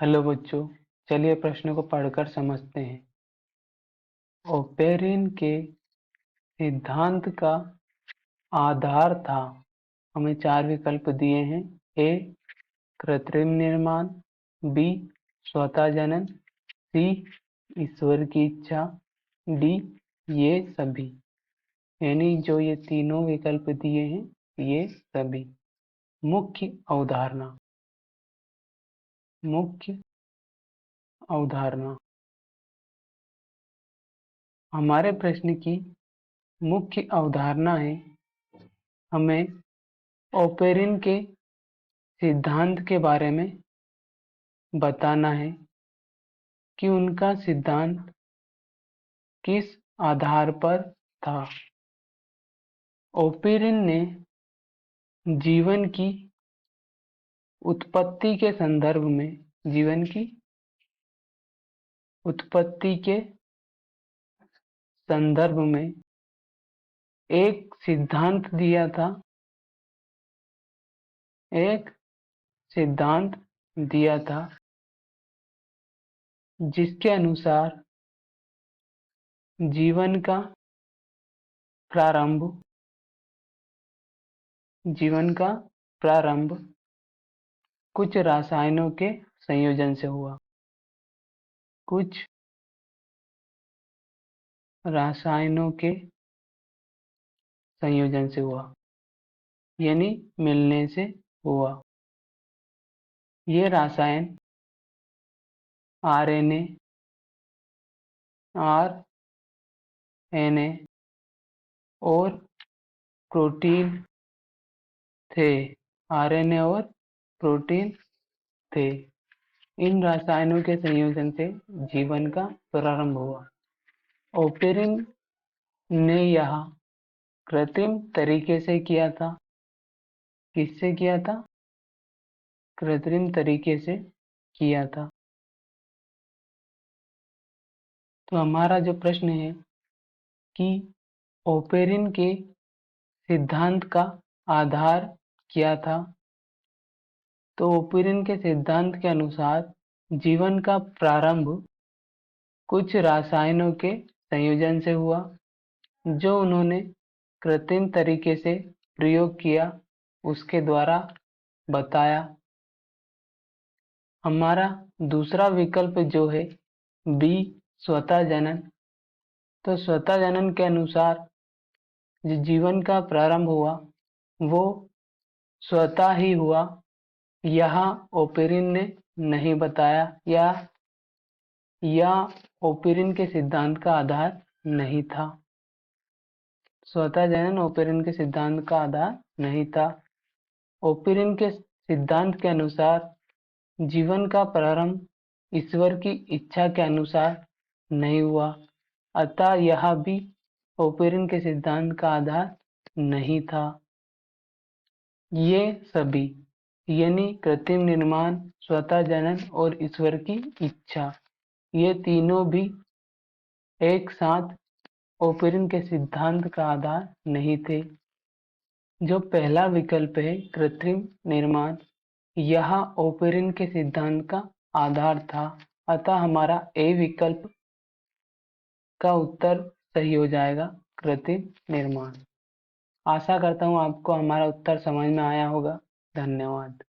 Hello बच्चों, चलिए प्रश्न को पढ़कर समझते हैं। ओपेरिन के सिद्धांत का आधार था। हमें 4 विकल्प दिए हैं। ए कृत्रिम निर्माण, बी स्वतः जनन, सी ईश्वर की इच्छा, डी ये सभी। यानी जो ये तीनों विकल्प दिए हैं ये सभी। मुख्य अवधारणा हमारे प्रश्न की मुख्य अवधारणा है, हमें ओपेरिन के सिद्धांत के बारे में बताना है कि उनका सिद्धांत किस आधार पर था। ओपेरिन ने जीवन की उत्पत्ति के संदर्भ में एक सिद्धांत दिया था जिसके अनुसार जीवन का प्रारंभ कुछ रसायनों के संयोजन से हुआ, यानी मिलने से हुआ। ये रसायन आरएनए और प्रोटीन थे। इन रसायनों के संयोजन से जीवन का प्रारंभ हुआ। ओपेरिन ने यह कृत्रिम तरीके से किया था। किससे किया था? कृत्रिम तरीके से किया था। तो हमारा जो प्रश्न है कि ओपेरिन के सिद्धांत का आधार क्या था, तो ओपेरिन के सिद्धांत के अनुसार जीवन का प्रारंभ कुछ रसायनों के संयोजन से हुआ, जो उन्होंने कृत्रिम तरीके से प्रयोग किया, उसके द्वारा बताया। हमारा दूसरा विकल्प जो है बी स्वतः जनन, तो स्वतः जनन के अनुसार जो जीवन का प्रारंभ हुआ वो स्वतः ही हुआ, यहाँ ओपेरिन ने नहीं बताया या ओपेरिन के सिद्धांत का आधार नहीं था। स्वतः जनन ओपेरिन के सिद्धांत का आधार नहीं था। ओपेरिन के सिद्धांत के अनुसार जीवन का प्रारंभ ईश्वर की इच्छा के अनुसार नहीं हुआ, अतः यह भी ओपेरिन के सिद्धांत का आधार नहीं था। ये सभी यानी कृत्रिम निर्माण, स्वतः जनन और ईश्वर की इच्छा, ये तीनों भी एक साथ ओपेरिन के सिद्धांत का आधार नहीं थे। जो पहला विकल्प है कृत्रिम निर्माण, यह ओपेरिन के सिद्धांत का आधार था, अतः हमारा ए विकल्प का उत्तर सही हो जाएगा, कृत्रिम निर्माण। आशा करता हूँ आपको हमारा उत्तर समझ में आया होगा। धन्यवाद।